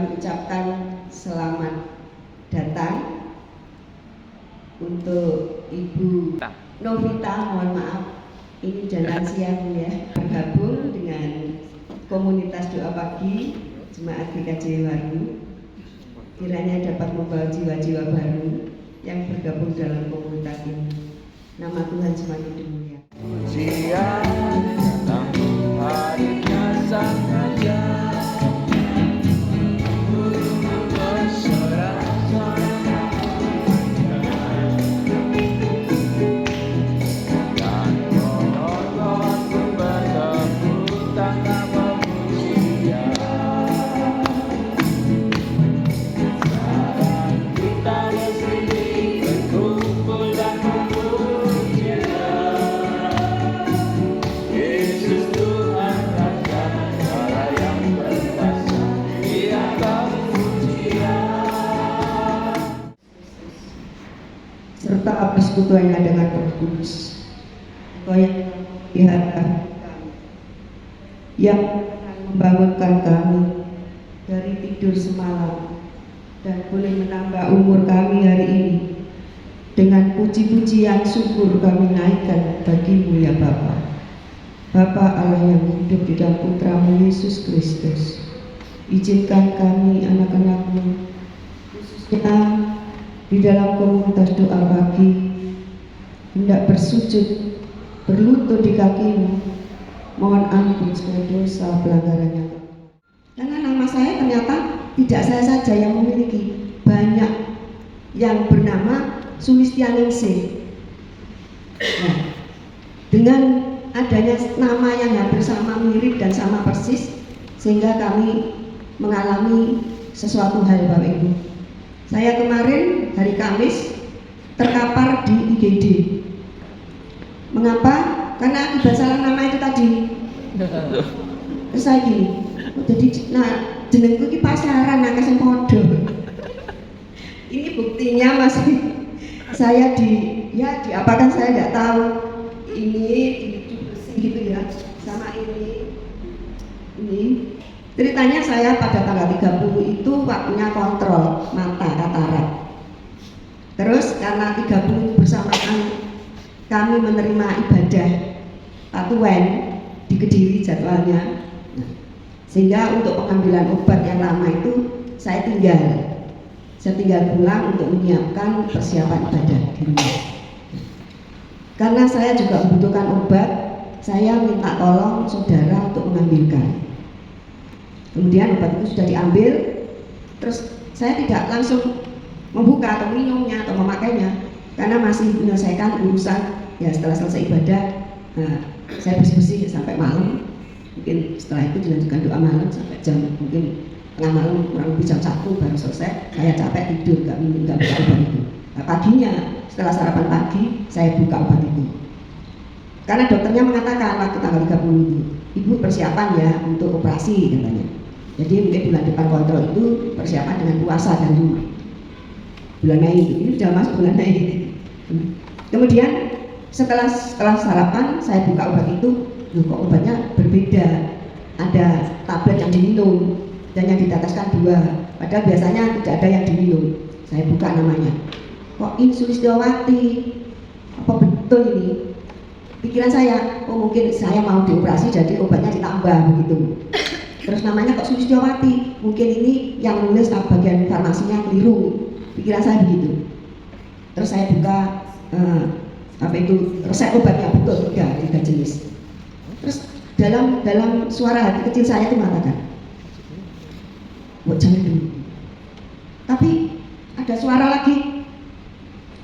kami ucapkan selamat datang untuk Ibu Novita, mohon maaf, ini udah lansia ya, bergabung dengan komunitas doa pagi Jemaat GKJ Waru. Kiranya dapat membawa jiwa-jiwa baru yang bergabung dalam komunitas ini. Nama Tuhan semakin dimuliakan. Serta api sekutu yang dengan Roh Kudus, yang yang membangunkan kami dari tidur semalam dan boleh menambah umur kami hari ini. Dengan puji-pujian syukur kami naikkan bagimu ya Bapa, Bapa Allah yang hidup di dalam Putramu Yesus Kristus. Izinkan kami anak-anakmu, khususnya di dalam komunitas doa pagi, hendak bersujud, berlutut di kakimu, mohon ampun segala dosa pelanggarannya. Karena nama saya ternyata tidak saya saja yang memiliki, banyak yang bernama Sulistianingsih. Nah, dengan adanya nama yang hampir sama, mirip dan sama persis, sehingga kami mengalami sesuatu hal, Bapak Ibu. Saya kemarin hari Kamis terkapar di IGD. Mengapa? Karena akibat salah nama itu tadi. Terus saya gini, jadi jenengku ki pasaran akeh sing padha. Ini buktinya Mas, saya diapakan saya tidak tahu. Ini bersih gitu ya, sama ini. Ceritanya saya pada tanggal 30 itu waktunya kontrol mata katarak. Terus karena 30 bersamaan kami menerima ibadah Patuwen di Kediri jadwalnya, sehingga untuk pengambilan obat yang lama itu saya tinggal pulang untuk menyiapkan persiapan ibadah di rumah. Karena saya juga membutuhkan obat, saya minta tolong saudara untuk mengambilkan. Kemudian obat itu sudah diambil, terus saya tidak langsung membuka atau minumnya atau memakainya karena masih menyelesaikan urusan. Ya setelah selesai ibadah, saya bersih-bersih sampai malam. Mungkin setelah itu dilanjutkan doa malam sampai jam mungkin tengah malam, kurang lebih jam 1 baru selesai. Saya capek tidur, nggak buka obat itu. Nah, paginya setelah sarapan pagi saya buka obat itu. Karena dokternya mengatakan waktu tanggal 30 itu, Ibu persiapan ya untuk operasi katanya. Jadi mungkin bulan depan kontrol itu persiapan dengan puasa dan rumah. Bulan Mei itu, ini sudah masuk bulan Mei. Kemudian setelah sarapan saya buka obat itu, loh kok obatnya berbeda. Ada tablet yang diminum dan yang diteteskan 2. Padahal biasanya tidak ada yang diminum. Saya buka namanya. Kok ini Sulistiawati? Apa betul ini? Pikiran saya, oh mungkin saya mau dioperasi jadi obatnya ditambah begitu. Terus namanya kok Sulistiawati, mungkin ini yang nulis bagian farmasinya keliru. Pikiran saya begitu. Terus saya buka resep obatnya betul 3 jenis. Terus dalam suara hati kecil saya itu mengatakan, buat jangan dulu. Tapi ada suara lagi,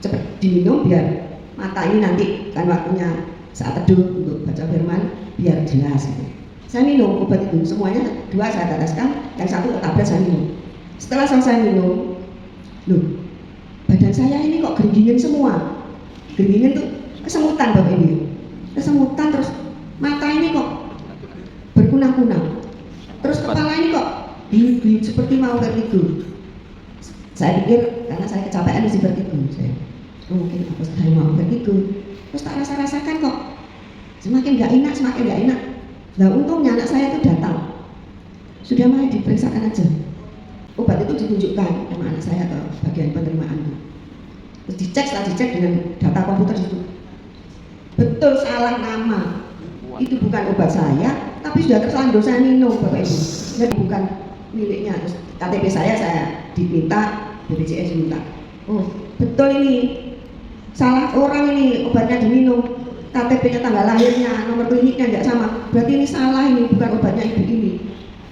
cepat diminum biar mata ini nanti kan waktunya saat teduh untuk baca firman biar jelas gitu. Saya minum obat itu, semuanya 2 saya teteskan, yang 1 tablet saya minum. Setelah selesai minum, loh, badan saya ini kok geringgingin semua. Geringgingin tuh kesemutan Bapak Ibu. Kesemutan, terus mata ini kok berkunang-kunang. Terus kepala ini kok gini seperti mau vertigo. Saya pikir karena saya kecapean mesti vertigo. Mungkin aku sedang mau vertigo. Terus tak rasa-rasakan kok semakin nggak enak. Nah untungnya anak saya itu datang, sudah mulai diperiksakan aja. itu ditunjukkan sama anak saya atau bagian penerimaan. Terus setelah dicek dengan data komputer itu betul salah nama. Itu bukan obat saya, tapi sudah terlanjur saya minum Bapak Ibu. Jadi bukan miliknya. Terus KTP saya diminta, BPJS minta. Oh betul ini salah orang ini, obatnya diminum, KTP-nya tanggal lahirnya, nomor kliniknya nggak sama. Berarti ini salah, ini bukan obatnya ibu ini.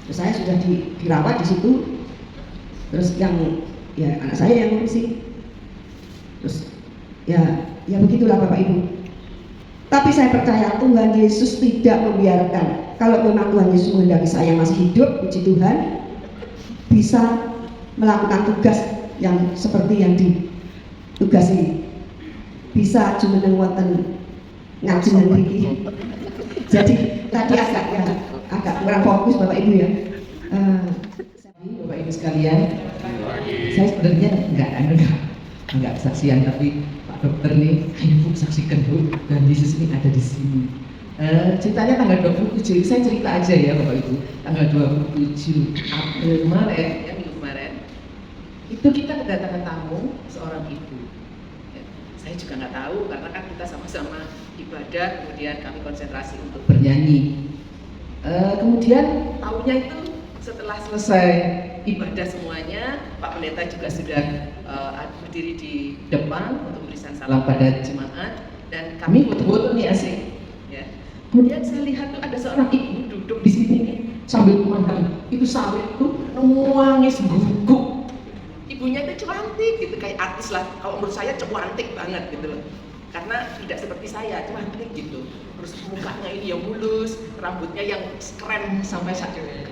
Terus saya sudah dirawat di situ. Terus yang ya anak saya yang ngurusin. Terus ya begitulah Bapak Ibu. Tapi saya percaya Tuhan Yesus tidak membiarkan. Kalau memang Tuhan Yesus menghendaki saya masih hidup, puji Tuhan, bisa melakukan tugas yang seperti yang ditugasi. Bisa jumeneng wonten ngaji niki. Jadi tadi agak kurang fokus Bapak Ibu ya. Bapak Ibu sekalian, saya sebenarnya enggak kesaksian, tapi Pak Dokter nih, ayo Bu saksikan Bu, dan Yesus ini ada di sini. Ceritanya tanggal 27, saya cerita aja ya Bapak Ibu. Tanggal 27 April kemarin, minggu kemarin, itu kita kedatangan tamu seorang ibu. Saya juga nggak tahu karena kan kita sama-sama ibadah, kemudian kami konsentrasi untuk bernyanyi. Kemudian tahunya itu setelah selesai ibadah semuanya, Pak Pendeta juga sudah berdiri di depan untuk memberikan salam pada jemaat dan kami foto-foto nih asik. Ya. Kemudian saya lihat tuh ada seorang ibu duduk di sini nih sambil memandang itu sawit tuh nangis gugup. Ibunya itu cantik gitu, kayak artis lah. Kalau menurut saya cantik banget gitu loh. Karena tidak seperti saya, cantik gitu. Terus mukanya ini yang mulus, rambutnya yang keren sampai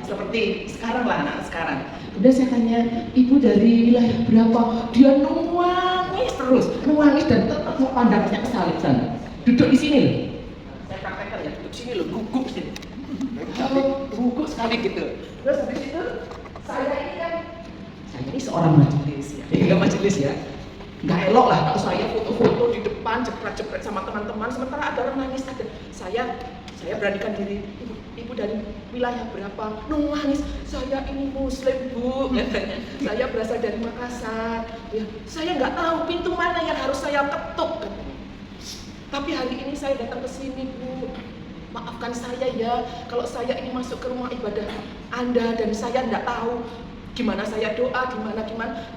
seperti sekarang lah, anak sekarang. Kemudian saya tanya, ibu dari wilayah berapa? Dia nangis terus, nangis dan tetap pandangnya ke salib sana. Duduk di sini loh. Saya praktekkan ya, duduk sini loh, gugup sini. Gugup sekali gitu. Terus habis itu saya ini seorang majelis ya, enggak majelis ya, nggak elok lah kalau saya foto-foto di depan jepret-jepret sama teman-teman, sementara ada orang nangis ada. Saya beranikan diri, ibu dari wilayah berapa? Nangis, saya ini Muslim Bu, katanya. Saya berasal dari Makassar, ya, saya nggak tahu pintu mana yang harus saya ketuk, katanya. Tapi hari ini saya datang ke sini Bu, maafkan saya ya, kalau saya ini masuk ke rumah ibadah Anda dan saya nggak tahu gimana saya doa, gimana,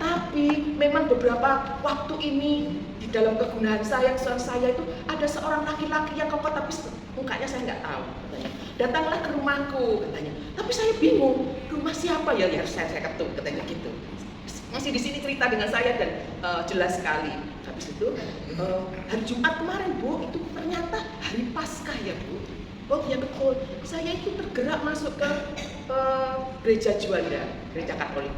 tapi memang beberapa waktu ini di dalam kegunaan saya itu ada seorang laki-laki yang kokoh tapi mukanya saya nggak tahu, katanya. Datanglah ke rumahku, katanya. Tapi saya bingung, rumah siapa ya? Ya saya ketuk, katanya gitu. Masih di sini cerita dengan saya dan jelas sekali. Habis itu hari Jumat kemarin Bu, itu ternyata hari Paskah ya Bu. Oh ya betul, saya itu tergerak masuk ke gereja Juanda, gereja Katolik.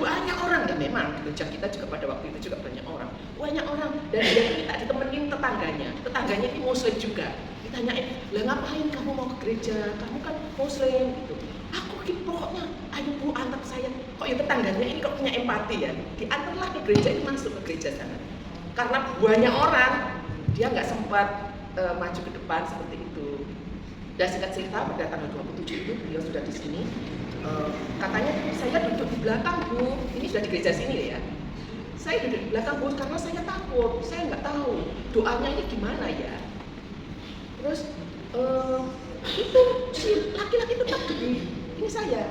Banyak orang, ya memang gereja kita juga pada waktu itu juga banyak orang dan dia minta ditemenin tetangganya ini Muslim juga. Ditanyain, lah ngapain kamu mau ke gereja? Kamu kan Muslim gitu. Aku gitu pokoknya, ayo Bu antar saya. Kok ya tetangganya ini kok punya empati ya? Diantarlah ke gereja ini, masuk ke gereja sana. Karena banyak orang, dia nggak sempat maju ke depan seperti itu. Dan singkat cerita pada tanggal 27 itu beliau sudah di sini. Katanya saya duduk di belakang Bu, ini sudah di gereja sini ya. Saya duduk di belakang Bu karena saya takut, saya nggak tahu doanya ini gimana ya. Terus itu si laki-laki tetap duduk, ini saya,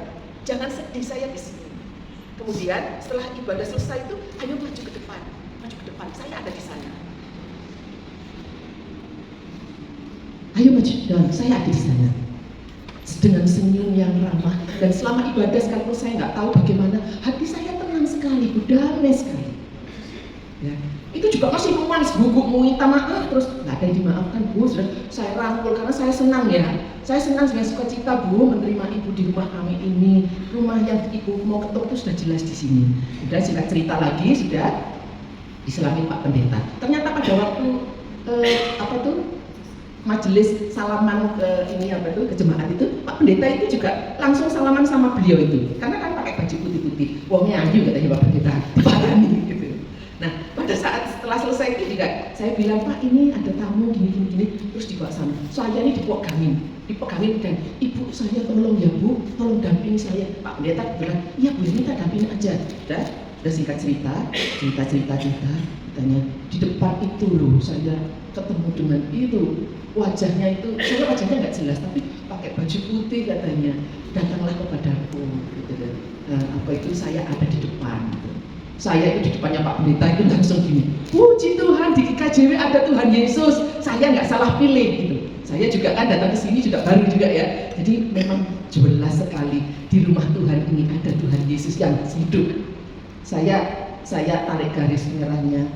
jangan sedih saya di sini. Kemudian setelah ibadah selesai itu, ayo maju ke depan, saya ada di sana. Ayo maju, dan saya ada di sana dengan senyum yang ramah. Dan selama ibadah sekalipun saya nggak tahu bagaimana, hati saya tenang sekali, damai sekali. Ya, itu juga masih manis, gugup mau minta maaf terus nggak ada yang dimaafkan Bu. Sudah saya rangkul karena saya senang ya. Saya senang dengan sukacita Bu menerima ibu di rumah kami ini. Rumah yang ibu mau ketuk itu sudah jelas di sini. Sudah singkat cerita lagi sudah diselami Pak Pendeta. Ternyata pada waktu majelis salaman ke ke jemaat itu, Pak Pendeta itu juga langsung salaman sama beliau itu, karena kan pakai baju putih-putih, wongnya ayu katanya Pak Pendeta, diparani gitu. Nah pada saat setelah selesai saya itu juga, saya bilang, Pak ini ada tamu gini, terus dibawa sana. Saya ini dipegangin dan Ibu saya tolong ya Bu, tolong dampingi saya. Pak pendeta bilang, iya Bu, minta dampingin aja. Udah singkat cerita, katanya di depan itu loh saya ketemu dengan itu, wajahnya itu, saya wajahnya nggak jelas tapi pakai baju putih katanya, datanglah kepadaku, gitu. Apa itu saya ada di depan. Gitu. Saya itu di depannya Pak Pendeta itu langsung gini, puji Tuhan di KJW ada Tuhan Yesus, saya nggak salah pilih gitu. Saya juga kan datang ke sini juga baru juga ya, jadi memang jelas sekali di rumah Tuhan ini ada Tuhan Yesus yang hidup. Saya tarik garis merahnya,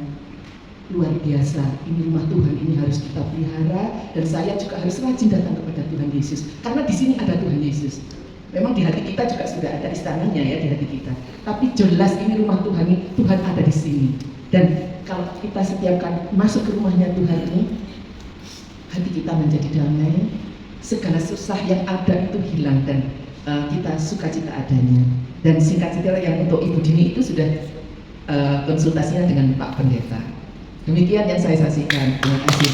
luar biasa, ini rumah Tuhan ini harus kita pelihara dan saya juga harus rajin datang kepada Tuhan Yesus karena di sini ada Tuhan Yesus. Memang di hati kita juga sudah ada istananya ya di hati kita. Tapi jelas ini rumah Tuhan ini, Tuhan ada di sini. Dan kalau kita setiap kali masuk ke rumahnya Tuhan ini, hati kita menjadi damai, segala susah yang ada itu hilang dan kita sukacita adanya. Dan singkat cerita yang untuk Ibu Dini itu sudah konsultasinya dengan Pak Pendeta. Demikian yang saya saksikan. Terima kasih.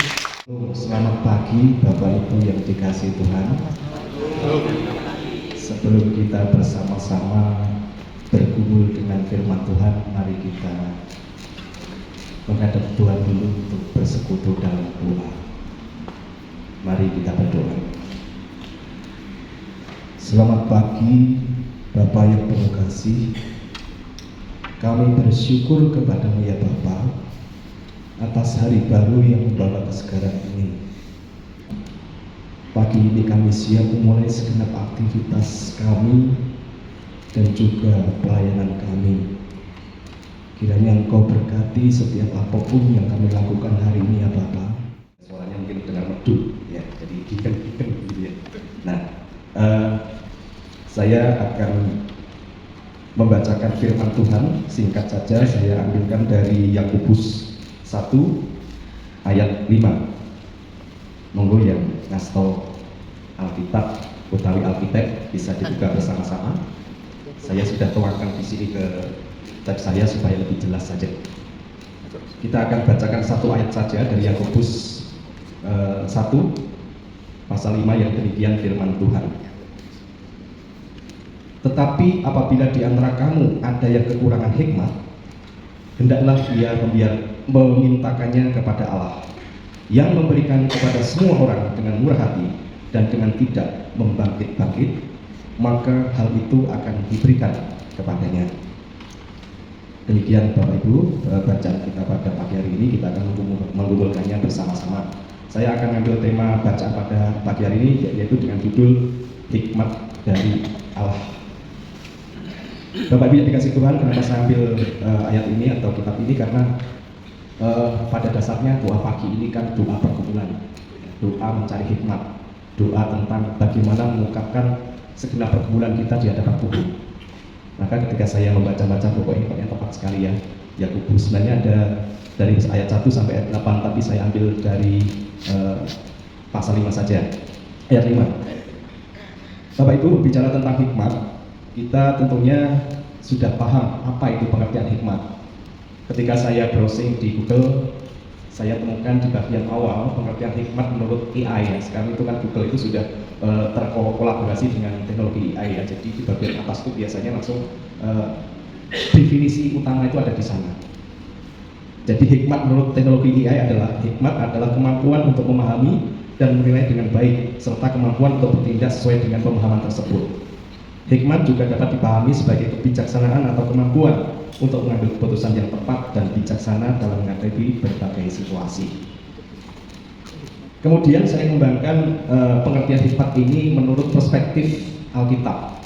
Selamat pagi Bapak Ibu yang dikasihi Tuhan. Sebelum kita bersama-sama bergumul dengan firman Tuhan, mari kita menghadap Tuhan dulu untuk bersekutu dalam doa. Mari kita berdoa. Selamat pagi Bapak yang penuh kasih. Kami bersyukur kepada-Mu ya Bapa atas hari baru yang membawa kesegaran ini. Pagi ini kami siap memulai segenap aktivitas kami dan juga pelayanan kami. Kiranya Engkau berkati setiap apapun yang kami lakukan hari ini ya Bapa. Suaranya mungkin dengar merdu ya, jadi giken-giken gitu ya. Nah, saya akan membacakan firman Tuhan. Singkat saja saya ambilkan dari Yakobus 1 ayat 5. Monggo yang ngasih Alkitab, utawi Alkitab bisa dibuka bersama-sama. Saya sudah tuangkan di sini ke tab saya supaya lebih jelas saja. Kita akan bacakan satu ayat saja dari Yakobus 1 pasal 5 yang demikian firman Tuhan. Tetapi apabila di antara kamu ada yang kekurangan hikmat, hendaklah ia memintakannya kepada Allah, yang memberikan kepada semua orang dengan murah hati dan dengan tidak membangkit-bangkit, maka hal itu akan diberikan kepadanya. Demikian Bapak Ibu bacaan kita pada pagi hari ini. Kita akan menggumulkannya bersama-sama. Saya akan ambil tema bacaan pada pagi hari ini yaitu dengan judul Hikmat dari Allah. Bapak Ibu yang dikasih Tuhan, kenapa saya ambil ayat ini atau kitab ini? Karena pada dasarnya doa pagi ini kan doa pergumulan, doa mencari hikmat, doa tentang bagaimana mengungkapkan segenap pergumulan kita di hadapan Tuhan. Maka ketika saya membaca-baca buku ini yang tepat sekali ya, Yakobus sebenarnya ada dari ayat 1 sampai ayat 8, tapi saya ambil dari pasal 5 saja, ayat 5. Bapak Ibu bicara tentang hikmat, kita tentunya sudah paham apa itu pengertian hikmat. Ketika saya browsing di Google, saya temukan di bagian awal pengertian hikmat menurut AI ya. Sekarang itu kan Google itu sudah terkolaborasi dengan teknologi AI ya. Jadi di bagian atas itu biasanya langsung definisi utama itu ada di sana. Jadi hikmat menurut teknologi AI adalah kemampuan untuk memahami dan menilai dengan baik serta kemampuan untuk bertindak sesuai dengan pemahaman tersebut. Hikmat juga dapat dipahami sebagai kebijaksanaan atau kemampuan untuk mengambil keputusan yang tepat dan bijaksana dalam menghadapi berbagai situasi. Kemudian saya mengembangkan pengertian hikmat ini menurut perspektif Alkitab.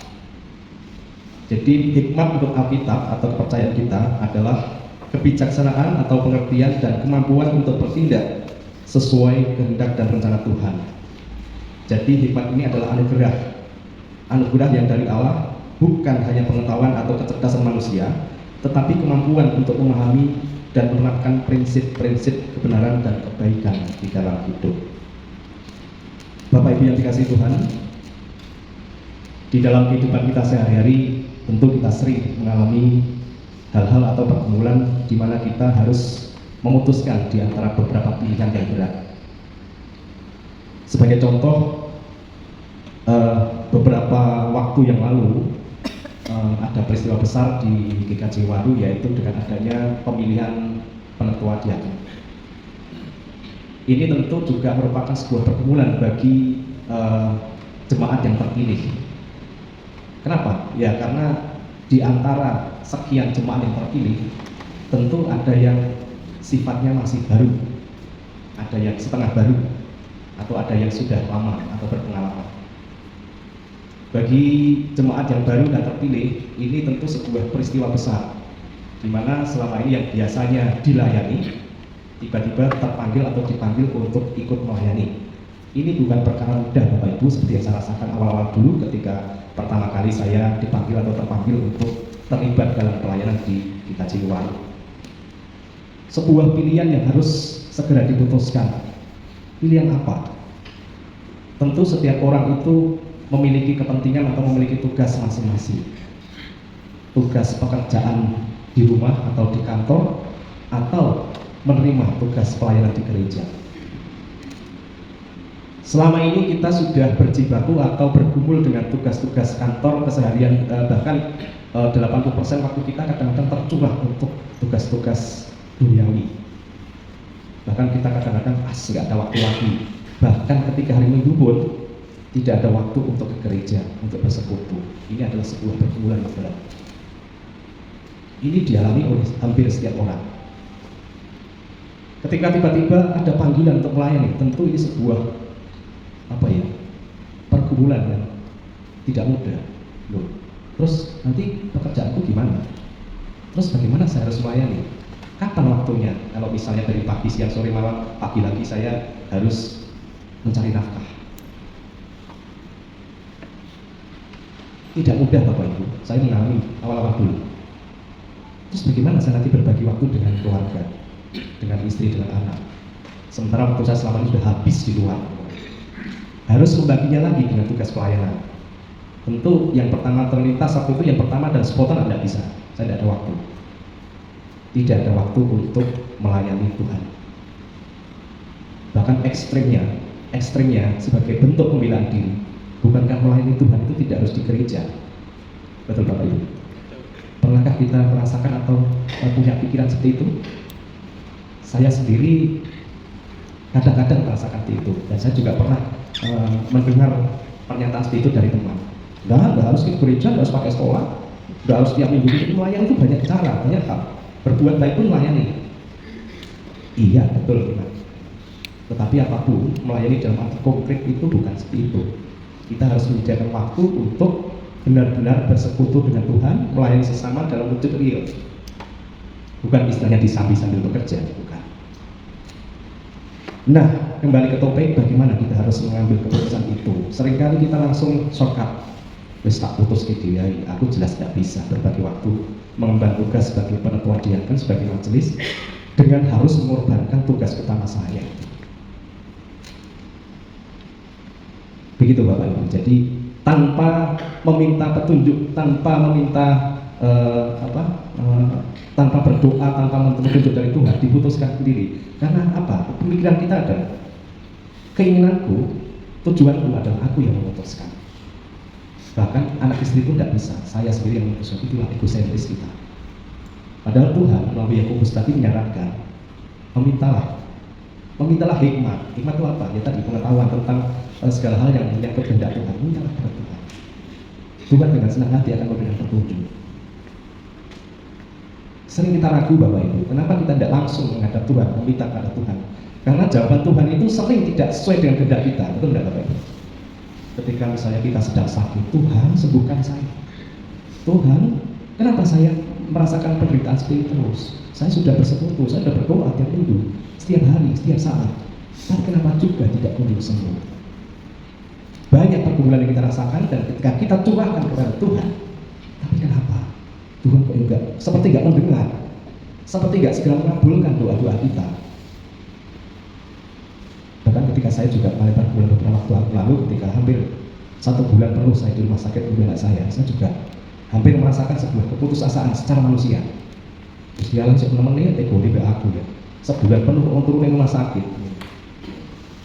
Jadi hikmat menurut Alkitab atau kepercayaan kita adalah kebijaksanaan atau pengertian dan kemampuan untuk bertindak sesuai kehendak dan rencana Tuhan. Jadi hikmat ini adalah anugerah yang dari Allah, bukan hanya pengetahuan atau kecerdasan manusia, tetapi kemampuan untuk memahami dan menerapkan prinsip-prinsip kebenaran dan kebaikan di dalam hidup. Bapak Ibu yang dikasihi Tuhan, di dalam kehidupan kita sehari-hari tentu kita sering mengalami hal-hal atau pergumulan di mana kita harus memutuskan di antara beberapa pilihan yang berat. Sebagai contoh, beberapa waktu yang lalu ada peristiwa besar di GKJ Waru, yaitu dengan adanya pemilihan penetua diaken. Ini tentu juga merupakan sebuah pergumulan bagi jemaat yang terpilih. Kenapa? Ya karena di antara sekian jemaat yang terpilih, tentu ada yang sifatnya masih baru, ada yang setengah baru, atau ada yang sudah lama atau berpengalaman. Bagi jemaat yang baru dan terpilih, ini tentu sebuah peristiwa besar, di mana selama ini yang biasanya dilayani, tiba-tiba terpanggil atau dipanggil untuk ikut melayani. Ini bukan perkara mudah Bapak Ibu, seperti yang saya rasakan awal-awal dulu ketika pertama kali saya dipanggil atau terpanggil untuk terlibat dalam pelayanan di GKJ Waru. Sebuah pilihan yang harus segera diputuskan. Pilihan apa? Tentu setiap orang itu memiliki kepentingan atau memiliki tugas masing-masing. Tugas pekerjaan di rumah atau di kantor, atau menerima tugas pelayanan di gereja. Selama ini kita sudah berjibaku atau bergumul dengan tugas-tugas kantor keseharian, bahkan 80% waktu kita kadang-kadang tercurah untuk tugas-tugas duniawi. Bahkan kita kadang-kadang nggak ada waktu lagi. Bahkan ketika hari Minggu pun tidak ada waktu untuk ke gereja, untuk bersekutu. Ini adalah sebuah pergumulan yang berat. Ini dialami oleh hampir setiap orang. Ketika tiba-tiba ada panggilan untuk melayani, tentu ini sebuah pergumulan yang tidak mudah. Loh, terus nanti pekerjaanku gimana? Terus bagaimana saya harus melayani? Kapan waktunya? Kalau misalnya dari pagi, siang, sore, malam, pagi lagi saya harus mencari nafkah. Tidak mudah Bapak Ibu, saya mengalami awal-awal dulu. Terus bagaimana saya nanti berbagi waktu dengan keluarga, dengan istri, dengan anak? Sementara waktu saya selama ini sudah habis di luar. Harus membaginya lagi dengan tugas pelayanan. Tentu yang pertama terlintas waktu itu, yang pertama dan spontan tidak bisa. Saya tidak ada waktu. Tidak ada waktu untuk melayani Tuhan. Bahkan ekstrimnya sebagai bentuk pembelaan diri. Bukankah melayani Tuhan itu tidak harus di gereja? Betul Bapak Ibu? Pernahkah kita merasakan atau punya pikiran seperti itu? Saya sendiri kadang-kadang merasakan seperti itu, dan saya juga pernah mendengar pernyataan seperti itu dari teman. Nggak harus ke gereja, nggak harus pakai sekolah, nggak harus tiap minggu itu melayani, itu banyak cara, banyak hal. Berbuat baik pun melayani. Iya betul teman. Tetapi apapun melayani dalam arti konkret itu bukan seperti itu. Kita harus menyediakan waktu untuk benar-benar bersekutu dengan Tuhan, melayani sesama dalam wujud real. Bukan istilahnya disambi-sambil bekerja, bukan. Nah, kembali ke topik, bagaimana kita harus mengambil keputusan itu. Seringkali kita langsung shortcut. Wis tak putus ke dia, aku jelas tidak bisa berbagi waktu mengemban tugas sebagai penetua diaken, sebagai majelis, dengan harus mengorbankan tugas utama saya. Begitu Bapak Ibu. Jadi tanpa meminta petunjuk, tanpa meminta tanpa berdoa, tanpa meminta petunjuk dari Tuhan, diputuskan sendiri. Karena apa? Pemikiran kita ada. Keinginanku, tujuanku adalah aku yang memutuskan. Bahkan anak istri pun tidak bisa. Saya sendiri yang memutuskan. Itulah egosentris kita. Padahal Tuhan melalui Yakobus tadi menyarankan, memintalah hikmat. Hikmat itu apa? Ya tadi pengetahuan tentang segala hal yang menyangkut kehendak Tuhan. Mintalah kepada Tuhan. Tuhan dengan senang hati akan memberikan petunjuk. Sering kita ragu Bapak Ibu, kenapa kita tidak langsung menghadap Tuhan, meminta kepada Tuhan? Karena jawaban Tuhan itu sering tidak sesuai dengan kehendak kita, betul tidak Bapak Ibu? Ketika misalnya kita sedang sakit, Tuhan sembuhkan saya. Tuhan, kenapa saya merasakan penderitaan seperti terus? Saya sudah bersekutu, saya sudah berdoa tiap minggu, setiap hari, setiap saat. Tapi kenapa juga tidak kunjung sembuh? Banyak pergumulan yang kita rasakan, dan ketika kita curahkan kepada Tuhan, tapi kenapa? Tuhan kok enggak, seperti enggak mendengar, seperti enggak segera mengabulkan doa-doa kita. Bahkan ketika saya juga melebar bulan beberapa waktu lalu, ketika hampir 1 bulan penuh saya di rumah sakit membela saya juga hampir merasakan sebuah keputusasaan secara manusia. Terus dia langsung menemani teko di aku ya. sebulan penuh orang turun di rumah sakit.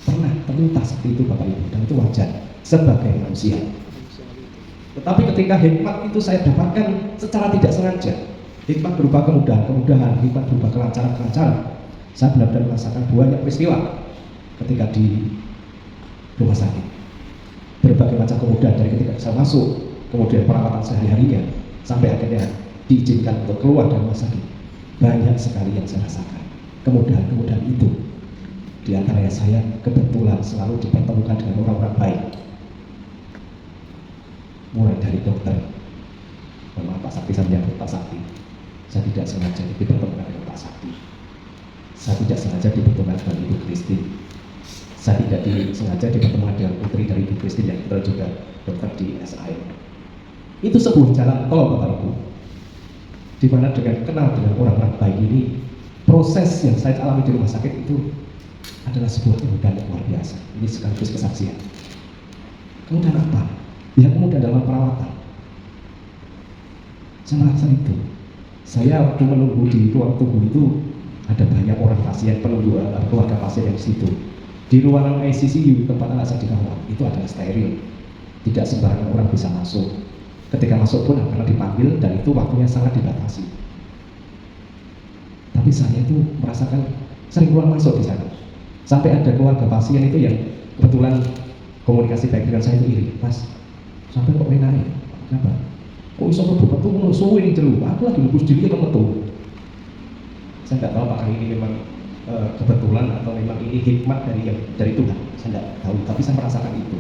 Pernah terlintas seperti itu Bapak Ibu, dan itu wajar sebagai manusia. Tetapi ketika hikmat itu saya dapatkan secara tidak sengaja, hikmat berupa kemudahan, hikmat berupa kelancaran. Saya benar-benar merasakan banyak peristiwa ketika di rumah sakit. Berbagai macam kemudahan dari ketika saya masuk, kemudian perawatan sehari-harinya, sampai akhirnya diizinkan untuk keluar dari rumah sakit. Banyak sekali yang saya rasakan. Kemudahan-kemudahan itu, di antaranya saya kebetulan selalu dipertemukan dengan orang-orang baik. Mulai dari dokter, mohon maaf Pak Sakti, saya menyambut Pak Sakti. Saya tidak sengaja dipertemukan dengan Pak Sakti. Saya tidak sengaja dipertemukan dengan Ibu Christine. Saya tidak sengaja dipertemukan dengan putri dari Ibu Christine yang kebetulan juga dokter di SIM. Itu sebuah jalan tol Bapak Ibu, di mana dengan kenal dengan orang-orang baik ini, proses yang saya alami di rumah sakit itu adalah sebuah kemudahan yang luar biasa. Ini sekaligus kesaksian. Kemudian apa? Ya kemudian dalam perawatan. Saya merasa itu. Saya waktu menunggu di ruang tunggu itu ada banyak orang pasien, penunggu keluarga pasien yang di situ. Di ruangan ICU tempat anak saya dirawat itu adalah steril. Tidak sembarangan orang bisa masuk. Ketika masuk pun akan dipanggil dan itu waktunya sangat dibatasi. Tapi saya itu merasakan sering keluar masuk di sana. Sampai ada keluarga pasien itu yang kebetulan komunikasi baik dengan saya itu iri, Mas, sampai kok enak ya? Kenapa? Kok bisa beberapa tuh suwe nih jelu? Aku lagi nunggu diri apa metu? Saya nggak tahu apakah ini memang kebetulan atau memang ini hikmat dari Tuhan. Saya nggak tahu, tapi saya merasakan itu.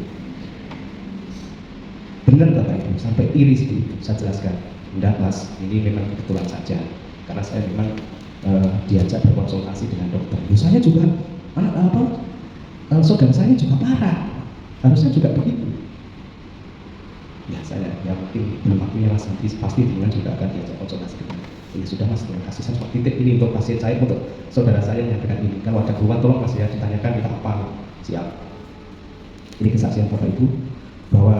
Benar Bapak Ibu, sampai iri seperti itu. Saya jelaskan, enggak Mas, ini memang kebetulan saja. Karena saya memang diajak berkonsultasi dengan dokter. Saya juga saudara saya juga parah, harusnya juga begitu. Ya saya, ya mungkin belum waktunya Mas, nanti pasti dengan juga akan diajak konsultasi dengan. Ya sudah Mas, terima kasih. Saya cuma titip ini untuk pasien saya, untuk saudara saya yang dengan ini. Kalau ada keluhan tolong Mas ya ditanyakan, kita apa siap. Ini kesaksian Bapak Ibu bahwa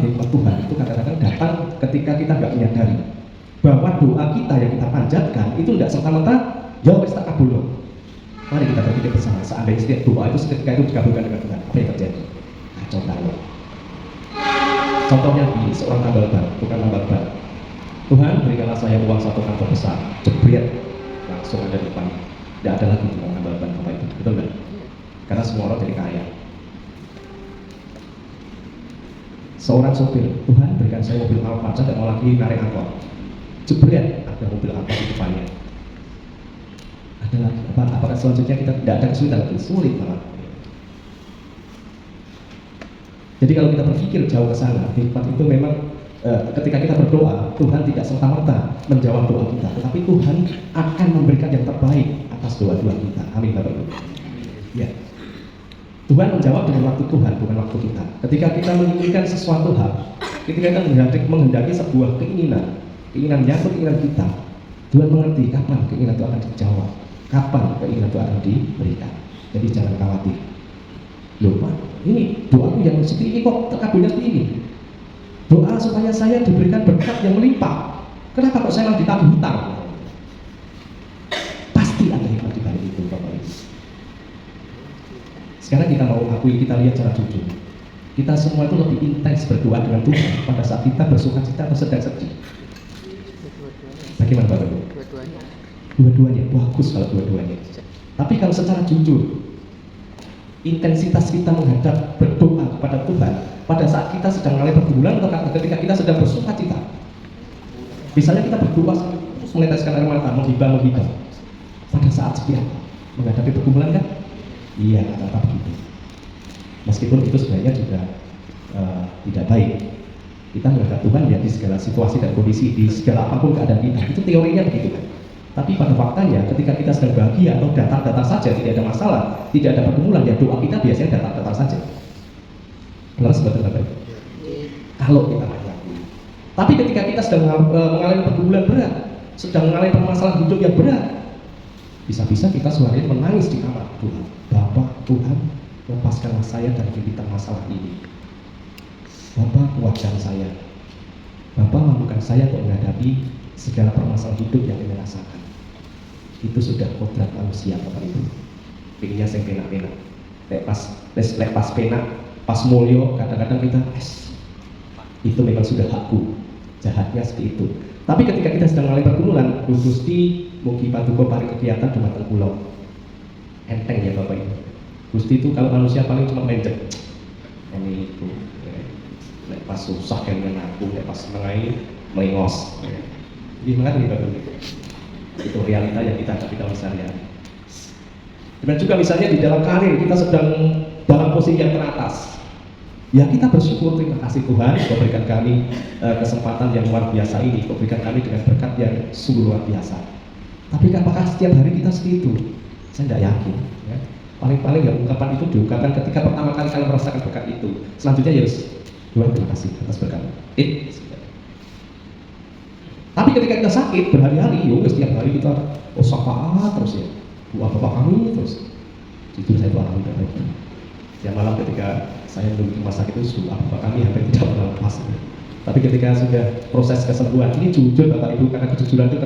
hikmat Tuhan itu kadang-kadang datang ketika kita nggak menyadari bahwa doa kita yang kita panjatkan itu tidak serta-merta jawab tak kabul. Mari kita berpikir bersama, seandainya setiap doa itu seketika itu dikabulkan dengan Tuhan, apa yang terjadi? Kacau balau. Contohnya begini, seorang tambal ban, bukan tambal ban. Tuhan berikanlah saya uang 1 kantong besar, jebret, langsung ada di depan. Tidak ada lagi tukang tambal ban Bapak Ibu, betul nggak? Karena semua orang jadi kaya. Seorang sopir, Tuhan berikan saya mobil Alphard, saya tidak mau lagi narik angkot. Jebret, ada mobil Alphard di depannya. Ada lagi, apakah selanjutnya kita tidak ada kesulitan lagi? Sulit malah. Jadi kalau kita berpikir jauh ke sana, hikmat itu memang ketika kita berdoa, Tuhan tidak serta-merta menjawab doa kita, tetapi Tuhan akan memberikan yang terbaik atas doa-doa kita. Amin Bapak Ibu. Ya. Tuhan menjawab dengan waktu Tuhan, bukan waktu kita. Ketika kita menginginkan sesuatu hal, ketika kita menghendaki sebuah keinginan menyangkut keinginan kita, Tuhan mengerti kapan keinginan itu akan dijawab, kapan keinginan itu akan diberikan. Jadi jangan khawatir. Loh Pak, ini doaku yang seperti ini kok terkabulnya seperti ini. Doa supaya saya diberikan berkat yang melimpah. Kenapa kok saya malah ditagih hutang? Pasti ada hikmat di balik itu Bapak Ibu. Sekarang kita mau akui, kita lihat secara jujur. Kita semua itu lebih intens berdoa dengan Tuhan pada saat kita bersuka cita atau sedang sedih. Bagaimana Bapak Ibu? Dua-duanya, bagus kalau dua-duanya. Tapi kalau secara jujur, intensitas kita menghadap berdoa kepada Tuhan pada saat kita sedang mengalami pergumulan atau ketika kita sedang bersuka cita. Misalnya kita berdoa terus meneteskan air mata, menghibah. Pada saat seperti apa? Menghadapi pergumulan kan? Iya, kata begitu. Meskipun itu sebenarnya juga tidak baik. Kita menghadap Tuhan ya di segala situasi dan kondisi, di segala apapun keadaan kita. Itu teorinya begitu kan. Tapi pada faktanya ketika kita sedang bahagia atau datar-datar saja, tidak ada masalah, tidak ada pergumulan, ya doa kita biasanya datar-datar saja. Benar sebetulnya Bapak? Kalau kita mengakui. Tapi ketika kita sedang mengalami pergumulan berat, sedang mengalami permasalahan hidup yang berat, bisa-bisa kita suaranya menangis di kamar. Tuhan, Bapak, Tuhan, lepaskanlah saya dari gigitan masalah ini. Bapak, kuatkan saya. Bapak, mampukan saya untuk menghadapi segala permasalahan hidup yang saya rasakan. Itu sudah kodrat manusia Bapak Ibu. Pengennya sing penak-penak. Lek pas penak, pas mulio, kadang-kadang kita itu memang sudah hakku. Jahatnya seperti itu. Tapi ketika kita sedang mengalami pergumulan, Gusti mugi paduka paring kegiatan dumateng kula. Enteng ya Bapak Ibu. Gusti itu kalau manusia paling cuma mencet. Ini itu. Lek pas susah kan aku, lek pas senengai melengos. Gimana nih Bapak Ibu? Itu realita yang kita hadapi dalam sehari-hari. Dan juga misalnya di dalam karir kita sedang dalam posisi yang teratas, ya kita bersyukur, terima kasih Tuhan memberikan kami kesempatan yang luar biasa ini, memberikan kami dengan berkat yang sungguh luar biasa. Tapi apakah setiap hari kita seperti itu? Saya tidak yakin. Ya. Paling-paling ya ungkapan itu diungkapkan ketika pertama kali kalian merasakan berkat itu. Selanjutnya ya Tuhan terima kasih atas berkat. Tapi ketika kita sakit berhari-hari, setiap hari kita syafaat terus ya. Doa Bapak kami terus. Itu saya doa kami Bapak Ibu. Yang malam ketika saya duduk di rumah sakit itu doa Bapak kami hampir tidak pernah lepas. Tapi ketika sudah proses kesembuhan, ini jujur Bapak Ibu, karena kejujuran itu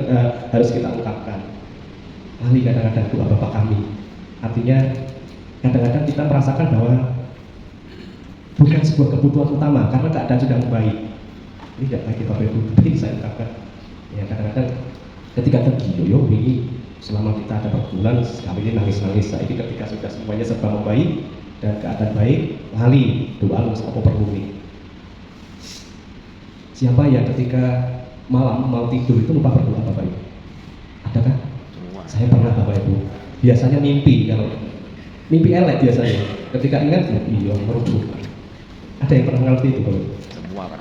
harus kita ungkapkan. Kali kadang-kadang doa Bapak kami. Artinya kadang-kadang kita merasakan bahwa bukan sebuah kebutuhan utama karena keadaan sudah membaik. Ini tidak lagi Bapak Ibu, tapi saya ungkapkan. Ya kadang-kadang ketika tergiyo ini selama kita ada pergumulan, kami ini nangis-nangis. Ini ketika sudah semuanya serba membaik dan keadaan baik, lali doa lu apa perlu nih. Siapa ya ketika malam mau tidur itu lupa berdoa Bapak Ibu? Adakah? Saya pernah Bapak Ibu. Biasanya mimpi, kalau mimpi elek biasanya. Ketika ingat, iya merujuk. Ada yang pernah mengalami itu Bapak Ibu? Semua kan.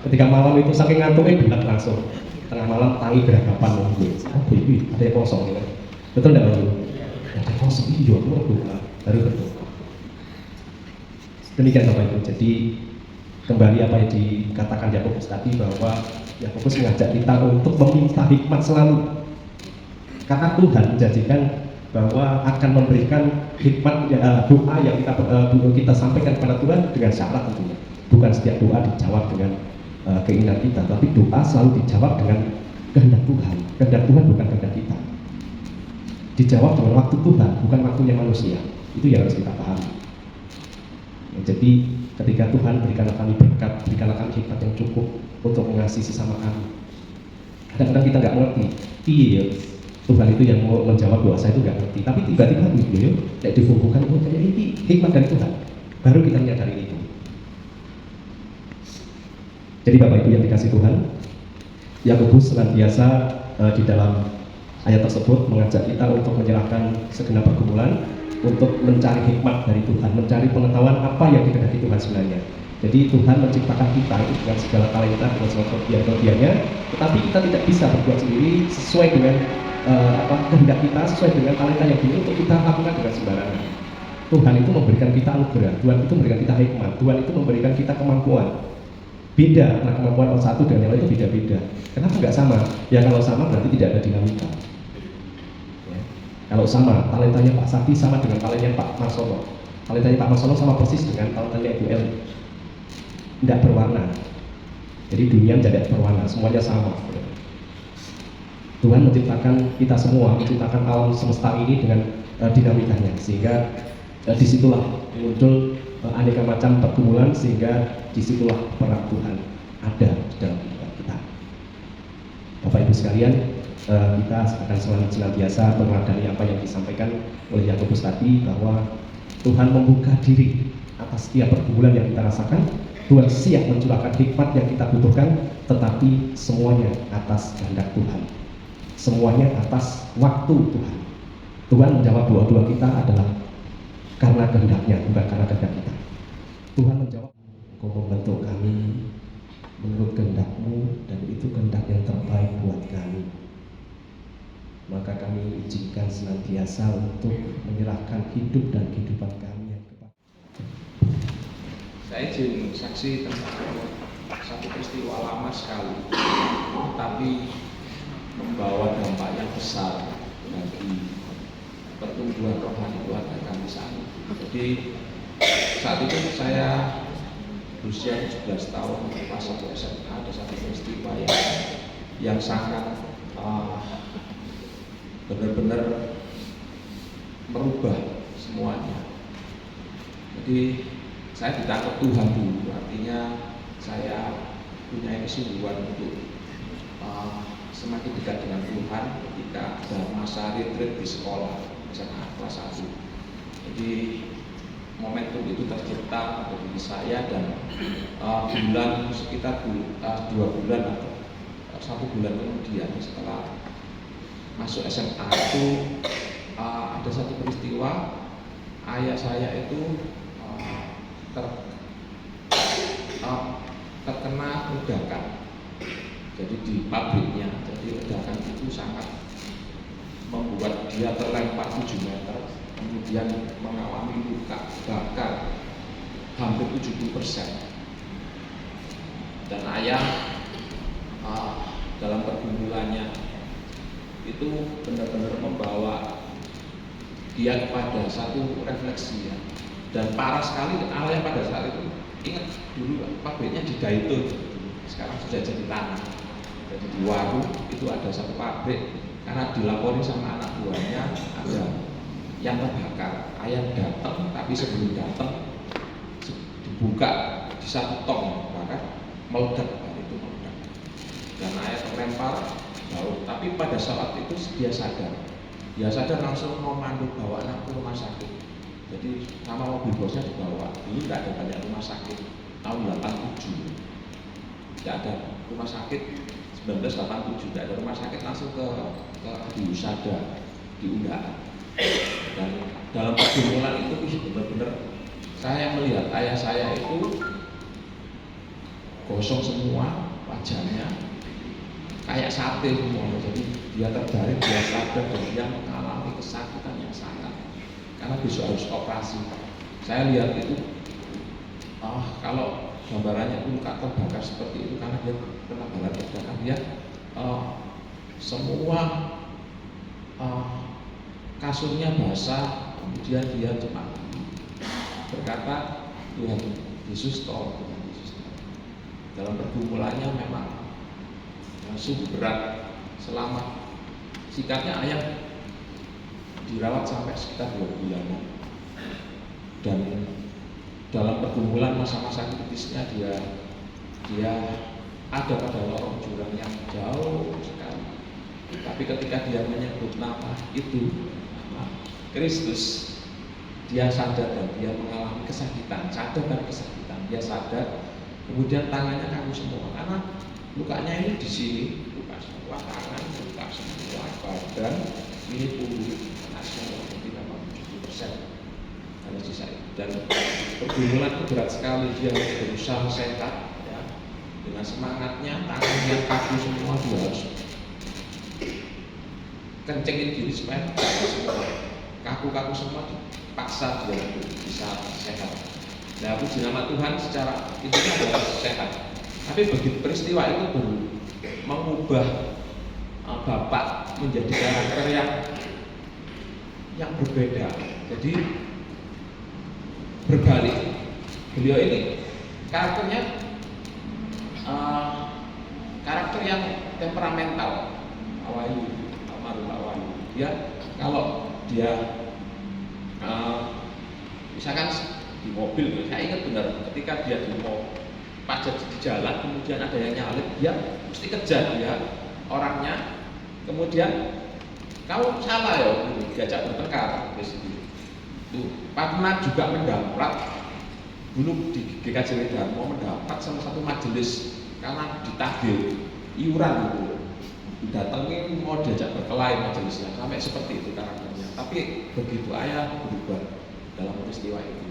Ketika malam itu saking ngantuknya bilang langsung. Tengah malam tangi beragapan mungkin. Ada yang kosong ya. Betul tidak Bapak Ibu? Ada yang kosong, iya berdoa. Baru berdoa. Demikian Bapak Ibu. Jadi kembali apa yang dikatakan Yakobus tadi, bahwa Yakobus mengajak kita untuk meminta hikmat selalu. Karena Tuhan menjanjikan bahwa akan memberikan hikmat doa yang kita sampaikan kepada Tuhan dengan syarat tentunya. Bukan setiap doa dijawab dengan keinginan kita, tapi doa selalu dijawab dengan kehendak Tuhan. Kehendak Tuhan bukan kehendak kita. Dijawab dengan waktu Tuhan, bukan waktunya manusia. Itu yang harus kita pahami. Ya, jadi ketika Tuhan berikanlah kami berkat, berikanlah kami hikmat yang cukup untuk mengasihi sesama kami. Kadang-kadang kita nggak mengerti, iya Tuhan itu yang mau menjawab doa saya itu nggak ngerti. Tapi tiba-tiba kayak dihubungkan, kayak ini hikmat dari Tuhan. Baru kita menyadari itu. Jadi Bapak Ibu yang dikasih Tuhan, Yakobus senantiasa di dalam ayat tersebut mengajak kita untuk menyerahkan segenap pergumulan, untuk mencari hikmat dari Tuhan, mencari pengetahuan apa yang dikehendaki Tuhan sebenarnya. Jadi Tuhan menciptakan kita itu dengan segala talenta, dengan segala kelebihan-kelebihannya, tetapi kita tidak bisa berbuat sendiri sesuai dengan kehendak kita, sesuai dengan talenta yang dimiliki untuk kita lakukan dengan sembarangan. Tuhan itu memberikan kita anugerah, Tuhan itu memberikan kita hikmat, Tuhan itu memberikan kita kemampuan. Beda, nah kemampuan orang satu dengan yang lain itu beda-beda. Kenapa nggak sama? Ya kalau sama berarti tidak ada dinamika. Ya. Kalau sama, talentanya Pak Sakti sama dengan talentanya Pak Marsono. Talentanya Pak Marsono sama persis dengan talentanya Ibu Eli. Tidak berwarna. Jadi dunia tidak berwarna, semuanya sama. Tuhan menciptakan kita semua, menciptakan alam semesta ini dengan dinamikanya, sehingga disitulah muncul aneka macam pergumulan, sehingga disitulah peran Tuhan ada di dalam kehidupan kita. Bapak Ibu sekalian, kita akan senantiasa mengadani apa yang disampaikan oleh Yakobus tadi, bahwa Tuhan membuka diri atas setiap pergumulan yang kita rasakan. Tuhan siap mencurahkan hikmat yang kita butuhkan, tetapi semuanya atas kehendak Tuhan, semuanya atas waktu Tuhan. Tuhan menjawab doa-doa kita adalah karena kehendaknya, bukan karena kehendak kita. Tuhan menjawab, Engkau membentuk kami menurut kehendak-Mu, dan itu kehendak yang terbaik buat kami. Maka kami izinkan senantiasa untuk menyerahkan hidup dan kehidupan kami yang kepada. Saya izin saksi tentang satu peristiwa lama sekali, tapi membawa dampak yang besar bagi pertumbuhan rohani keluarga kami saat ini. Jadi saat itu saya berusia 17 tahun, pas satu SMA, ada satu peristiwa yang sangat benar-benar merubah semuanya. Jadi saya ditangkap Tuhan dulu, artinya saya punya kesungguhan untuk semakin dekat dengan Tuhan ketika ada masa retreat di sekolah, misalnya kelas 1. Jadi momentum itu tercipta pada diri saya, dan bulan sekitar 2 bulan atau 1 bulan kemudian setelah masuk SMA itu ada satu peristiwa ayah saya itu terkena ledakan. Jadi di pabriknya, jadi ledakan itu sangat membuat dia terlempar 7 meter, kemudian mengalami luka bakar hampir 70%. Dan ayah dalam pergumulannya itu benar-benar membawa dia kepada satu refleksi ya. Dan parah sekali ayah pada saat itu, ingat dulu pabriknya di Daitun, sekarang sudah jadi tanah. Jadi di Waru itu ada satu pabrik, karena dilaporin sama anak buahnya ada yang terbakar. Ayah datang, tapi sebelum datang dibuka di satu tong bakar, meledak, itu meledak. Dan ayah terlempar jauh. Tapi pada saat itu dia sadar. Dia sadar langsung memandu bawa anak ke rumah sakit. Jadi sama mobil bosnya dibawa. Dulu tidak ada banyak rumah sakit. Tahun 87 tidak ada rumah sakit. 1987 tidak ada rumah sakit, langsung ke Husada di Undaan. Dan dalam pergumulan itu benar-benar saya melihat ayah saya itu gosong semua wajahnya, kayak sate semua. Jadi dia terbaring, dia sadar, dan dia mengalami kesakitan yang sangat, karena besok harus operasi. Saya lihat itu, kalau gambarannya itu luka terbakar seperti itu karena dia kena balar ledakan. Dia semua kasurnya basah, kemudian dia cuma berkata, Tuhan Yesus tolong, Tuhan Yesus tolong. Dalam pergumulannya memang sungguh berat. Selama sikapnya ayah dirawat sampai sekitar 2 bulanan, dan dalam pergumulan masa-masa kritisnya dia ada pada lorong jurang yang jauh sekali. Tapi ketika dia menyebut nama itu, nama Kristus, dia sadar dan dia mengalami kesakitan. Sadar dan kesakitan, dia sadar. Kemudian tangannya kaku semua karena lukanya ini di sini, luka semua tangan, luka semua badan, ini pulih, kena semua, jadi 70%. Kalau sisa itu. Dan pergumulan itu berat sekali, dia harus berusaha sehat ya. Dengan semangatnya, tangannya kaku semua, dia harus kencengin diri supaya semua kaku-kaku semua, dipaksa dia untuk bisa sehat. Nah, puji nama Tuhan, secara intinya adalah sehat. Tapi begitu peristiwa itu mengubah Bapak menjadi karakter yang berbeda. Jadi berbalik. Beliau ini karakternya karakter yang temperamental. Awayu, almarhum Awayu. Dia kalau dia misalkan di mobil, saya ingat benar ketika dia di pajak di jalan, kemudian ada yang nyalip, dia mesti kejar dia orangnya, kemudian kamu salah ya, diajak bertengkar di situ. Pernah juga mendapat dulu di GKJ Darmo, mendapat salah satu majelis karena ditagih iuran gitu, didatengin mau diajak berkelahi majelisnya, sampai seperti itu karakternya. Tapi begitu ayah berubah dalam peristiwa itu,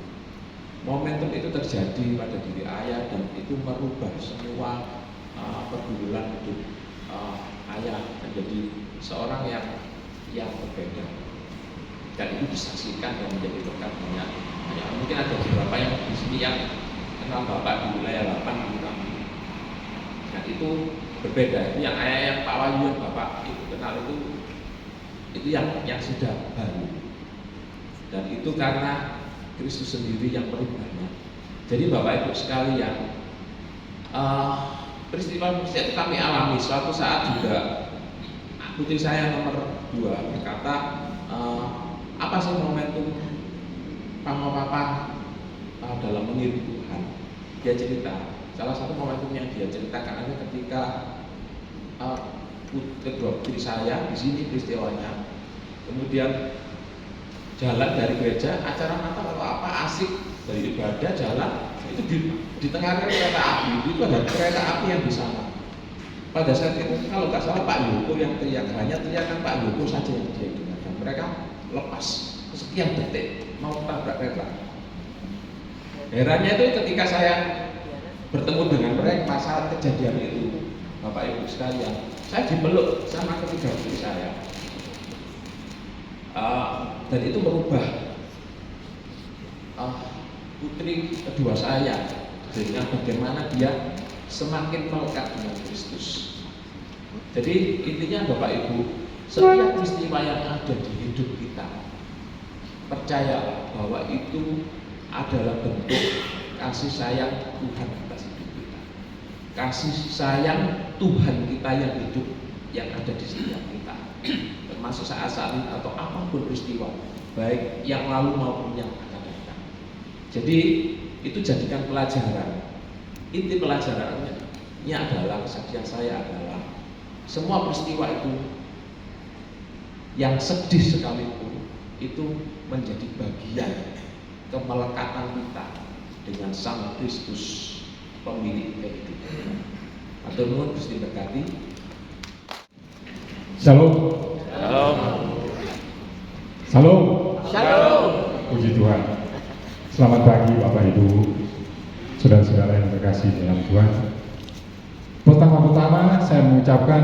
momentum itu terjadi pada diri ayah, dan itu merubah semua pergumulan hidup ayah menjadi seorang yang berbeda. Dan itu disaksikan dan menjadi berkat banyak. Mungkin ada beberapa yang di sini yang kenal Bapak di wilayah 8 di kami. Dan itu berbeda. Itu yang ayah yang Pak Wahyu yang Bapak itu kenal itu yang sudah baru. Dan itu karena Kristus sendiri yang merubahnya. Jadi Bapak Ibu sekalian, peristiwa itu kami alami. Suatu saat juga putri saya nomor 2 berkata, apa sih momentum mama papa dalam meniru Tuhan? Dia cerita, salah satu momentum yang dia ceritakan adalah ketika kedua putri saya di sini peristiwanya, kemudian jalan dari gereja, acara Natal atau apa asik dari ibadah jalan itu di tengah kereta api itu ada kereta api yang di sana. Pada saat itu kalau nggak salah Pak Yoko yang teriak, hanya teriakan Pak Yoko saja yang dia dengarkan. Mereka lepas sekian detik mau tabrak kereta. Herannya itu ketika saya bertemu dengan mereka saat kejadian itu, Bapak Ibu sekalian, saya dipeluk sama ketiga putri saya. Dan itu merubah putri kedua saya dengan bagaimana dia semakin melekat dengan Kristus. Jadi intinya Bapak Ibu, setiap peristiwa yang ada di hidup kita, percayalah bahwa itu adalah bentuk kasih sayang Tuhan atas hidup kita. Kasih sayang Tuhan kita yang hidup, yang ada di setiap kita, termasuk saat-saat ini atau apapun peristiwa, baik yang lalu maupun yang akan datang. Jadi itu jadikan pelajaran. Inti pelajarannya adalah, kesaksian saya adalah semua peristiwa itu yang sedih sekalipun itu menjadi bagian kemelekatan kita dengan Sang Kristus, pemilik kehidupan. Atur nuwun, Gusti berkati. Shalom. Shalom. Shalom. Shalom. Puji Tuhan. Selamat pagi Bapak Ibu, saudara-saudara yang terkasih dalam Tuhan. Pertama-tama saya mengucapkan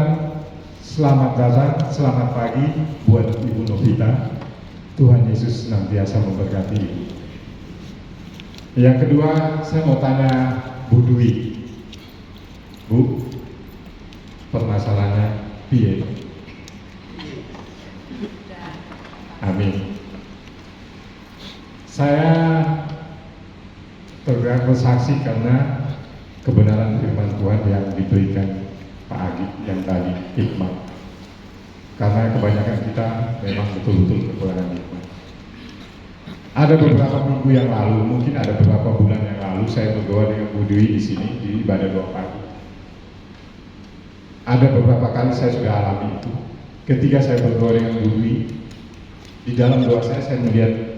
selamat datang, selamat pagi buat Ibu Novita. Tuhan Yesus senantiasa memberkati Ibu. Yang kedua, saya mau tanya Bu Dwi. Bu, permasalahannya piye? Amin. Saya tergerak bersaksi karena kebenaran firman Tuhan yang diberikan Pak Agi yang tadi, hikmat. Karena kebanyakan kita memang betul-betul kekurangan hikmat. Ada beberapa minggu yang lalu, mungkin ada beberapa bulan yang lalu, saya berdoa dengan Bu Dwi di sini di ibadah doa pagi. Ada beberapa kali saya sudah alami itu. Ketika saya berdoa dengan Bu Dwi, di dalam doa saya melihat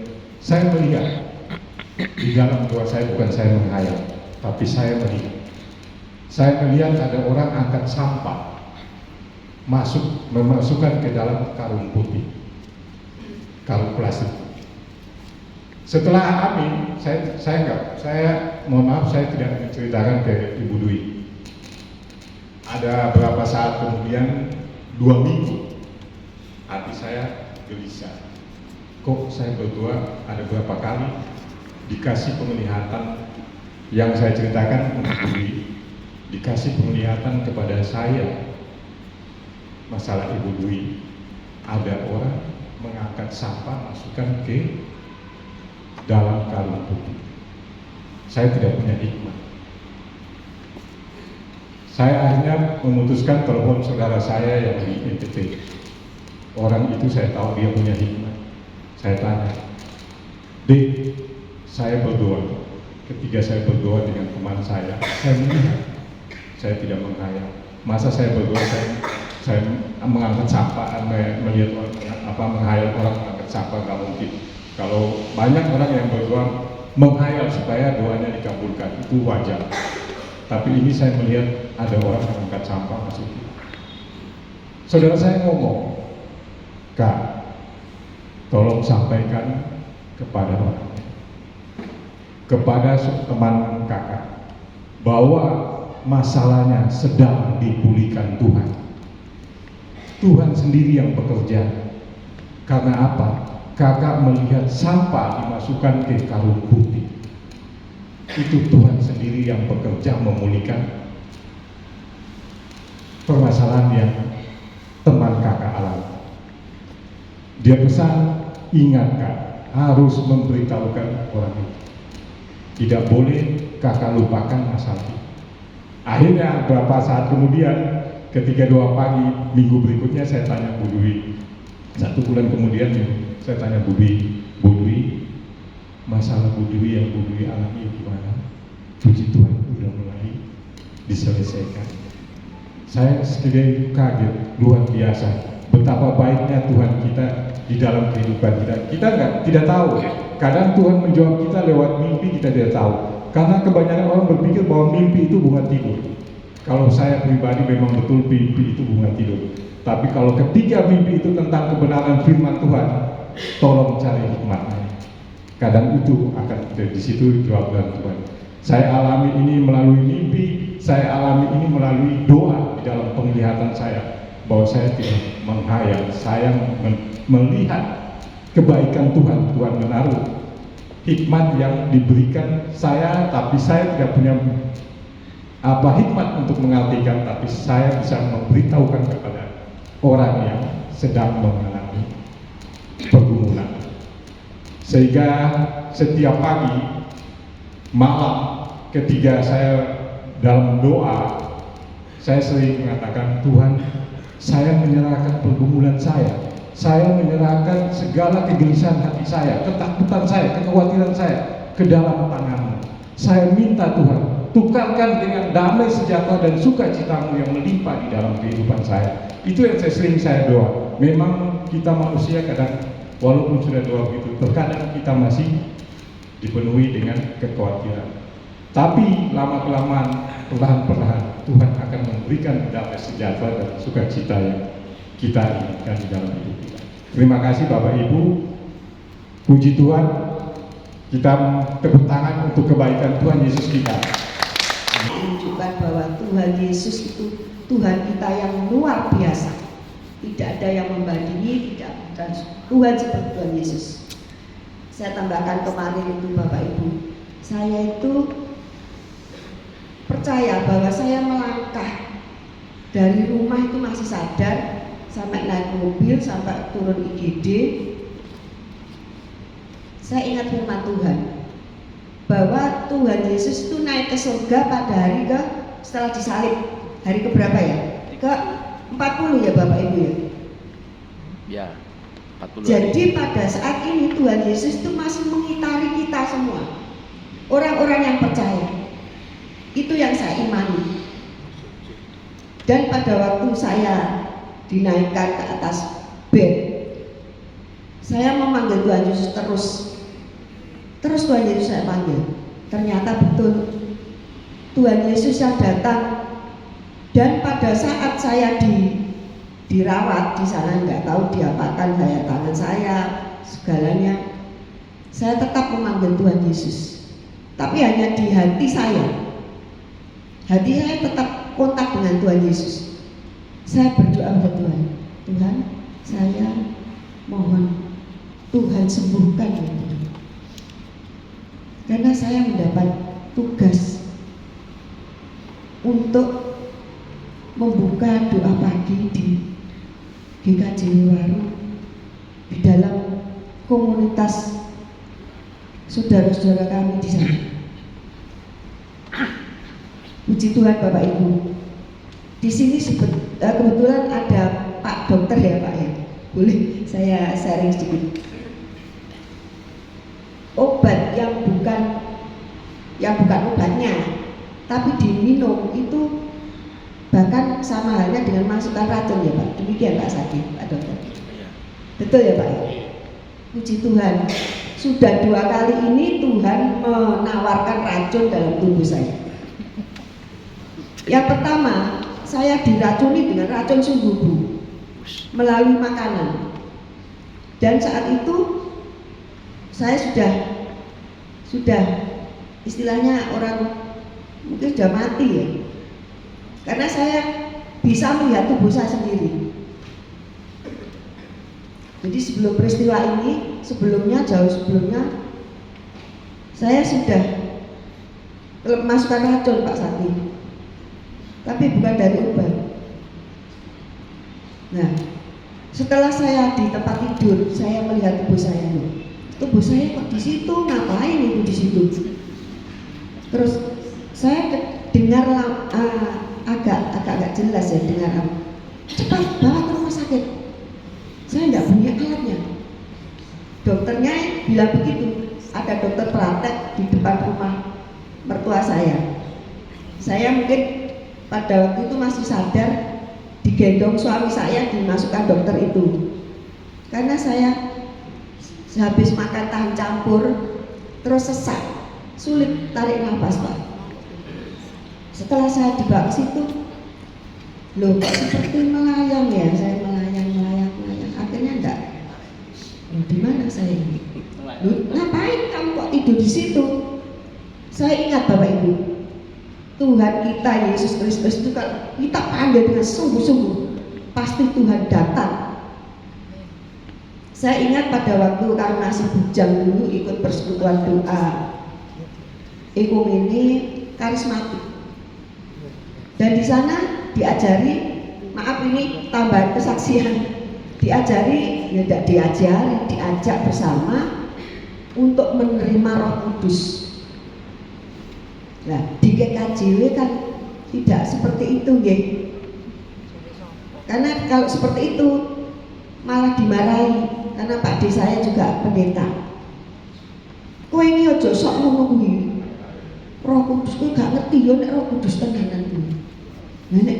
di dalam doa saya, bukan saya menghayal, tapi saya melihat. Saya melihat ada orang angkat sampah, memasukkan ke dalam karung putih, karung plastik. Setelah amin, saya mohon maaf, saya tidak menceritakan ke Ibu Dwi. Ada beberapa saat kemudian, 2 minggu, hati saya gelisah. Kok saya berdoa ada berapa kali dikasih penglihatan yang saya ceritakan untuk Ibu Dwi, dikasih penglihatan kepada saya masalah Ibu Dwi, ada orang mengangkat sampah masukkan ke dalam karung putih. Saya tidak punya hikmat. Saya akhirnya memutuskan telepon saudara saya yang di NTT. Orang itu saya tahu dia punya hikmat. Saya tanya, Dek, saya berdoa. Ketika saya berdoa dengan teman saya melihat, saya tidak menghayal. Masa saya berdoa, saya mengangkat sampah, melihat orang, menghayal orang mengangkat sampah, nggak mungkin. Kalau banyak orang yang berdoa menghayal supaya doanya dikabulkan, itu wajar. Tapi ini saya melihat ada orang yang mengangkat sampah masuk. Saudara saya ngomong, Kak, tolong sampaikan kepada orang, kepada teman kakak, bahwa masalahnya sedang dipulihkan Tuhan. Tuhan sendiri yang bekerja. Karena apa? Kakak melihat sampah dimasukkan ke karung putih. Itu Tuhan sendiri yang bekerja memulihkan permasalahan yang teman kakak alami. Dia pesan, ingat Kak, harus memberitahukan orang itu. Tidak boleh kakak lupakan masalah itu. Akhirnya beberapa saat kemudian Ketika doa pagi, minggu berikutnya saya tanya Bu Dwi. 1 bulan kemudian saya tanya Bu Dwi, masalah Bu Dwi yang Bu Dwi alami gimana? Puji Tuhan sudah mulai diselesaikan. Saya sendiri kaget, luar biasa. Betapa baiknya Tuhan kita di dalam kehidupan kita. Kita tidak tahu. Kadang Tuhan menjawab kita lewat mimpi, kita tidak tahu. Karena kebanyakan orang berpikir bahwa mimpi itu bunga tidur. Kalau saya pribadi memang betul mimpi itu bunga tidur. Tapi kalau ketika mimpi itu tentang kebenaran firman Tuhan, tolong cari hikmatnya. Kadang itu akan di situ jawaban Tuhan. Saya alami ini melalui mimpi, saya alami ini melalui doa di dalam penglihatan saya. Bahwa saya tidak menghayal, saya melihat kebaikan Tuhan. Tuhan menaruh hikmat yang diberikan saya, tapi saya tidak punya hikmat untuk mengartikan, tapi saya bisa memberitahukan kepada orang yang sedang mengalami pergumulan. Sehingga setiap pagi, malam, ketika saya dalam doa, saya sering mengatakan, Tuhan, saya menyerahkan pergumulan saya menyerahkan segala kegelisahan hati saya, ketakutan saya, kekhawatiran saya ke dalam tangan-Mu. Saya minta Tuhan, tukarkan dengan damai sejahtera dan sukacitamu yang melimpah di dalam kehidupan saya. Itu yang sering saya doa. Memang kita manusia kadang, walaupun sudah doa begitu, terkadang kita masih dipenuhi dengan kekhawatiran. Tapi lama-kelamaan, perlahan-perlahan Tuhan akan memberikan damai sejahtera dan sukacita yang kita inginkan di dalam hidup kita. Terima kasih Bapak Ibu. Puji Tuhan, kita tepuk tangan untuk kebaikan Tuhan Yesus kita. Menunjukkan bahwa Tuhan Yesus itu Tuhan kita yang luar biasa. Tidak ada yang membandingi, tidak ada Tuhan seperti Tuhan Yesus. Saya tambahkan kemarin itu Bapak Ibu, saya itu percaya bahwa saya melangkah dari rumah itu masih sadar, sampai naik mobil, sampai turun IGD. Saya ingat firman Tuhan bahwa Tuhan Yesus itu naik ke surga pada hari setelah disalib. Hari keberapa ya? Ke 40 ya Bapak Ibu ya? Ya, 40. Jadi pada saat ini Tuhan Yesus itu masih mengitari kita semua, orang-orang yang percaya. Itu yang saya imani. Dan pada waktu saya dinaikkan ke atas bed, saya memanggil Tuhan Yesus terus Tuhan Yesus saya panggil. Ternyata betul Tuhan Yesus yang datang. Dan pada saat saya dirawat di sana, nggak tahu diapakan, saya tangan saya segalanya, saya tetap memanggil Tuhan Yesus. Tapi hanya di hati saya tetap kontak dengan Tuhan Yesus. Saya berdoa kepada Tuhan, Tuhan, saya mohon Tuhan sembuhkan ya Tuhan. Karena saya mendapat tugas untuk membuka doa pagi di GKJ Waru di dalam komunitas saudara-saudara kami di sana. Puji Tuhan Bapak Ibu. Di sini kebetulan ada Pak Dokter ya Pak ya. Boleh saya sharing sedikit. Obat yang bukan obatnya, tapi diminum itu bahkan sama halnya dengan masukkan racun ya Pak. Demikian Pak Sadi, Pak Dokter. Betul ya Pak? Puji Tuhan. Sudah 2 kali ini Tuhan menawarkan racun dalam tubuh saya. Yang pertama, saya diracuni dengan racun sungguh melalui makanan. Dan saat itu saya sudah istilahnya orang mungkin sudah mati ya. Karena saya bisa melihat tubuh saya sendiri. Jadi sebelum peristiwa ini, jauh sebelumnya, saya sudah masukkan racun Pak Sati, tapi bukan dari obat. Nah, setelah saya di tempat tidur, saya melihat tubuh saya kok di situ, ngapain itu di situ? Terus saya dengar agak agak jelas ya dengar. Cepat bawa ke rumah sakit. Saya nggak punya alatnya. Dokternya bilang begitu. Ada dokter praktek di depan rumah mertua saya. Saya mungkin pada waktu itu masih sadar, digendong suami saya dimasukkan dokter itu. Karena saya habis makan tahu campur, terus sesak, sulit tarik nafas Pak. Setelah saya dibawa ke situ, loh kok seperti melayang ya, saya melayang. Akhirnya enggak. Di mana saya ini? Loh, ngapain kamu kok tidur di situ? Saya ingat Bapak Ibu, Tuhan kita Yesus Kristus itu kalau kita panggil dengan sungguh-sungguh, pasti Tuhan datang. Saya ingat pada waktu kami masih bujang dulu ikut persekutuan doa Ekumene karismatik. Dan di sana diajari, maaf ini tambahan kesaksian, diajari, ya tidak diajari, diajak bersama untuk menerima Roh Kudus. Nah, di GKJW kan tidak seperti itu, ya. Karena kalau seperti itu malah dimarahi, karena Pak D saya juga pendeta. Kowe iki aja sok ngono kuwi. Roh Kudus kowe gak ngerti yo nek Roh Kudus tenanan kuwi. Nah nek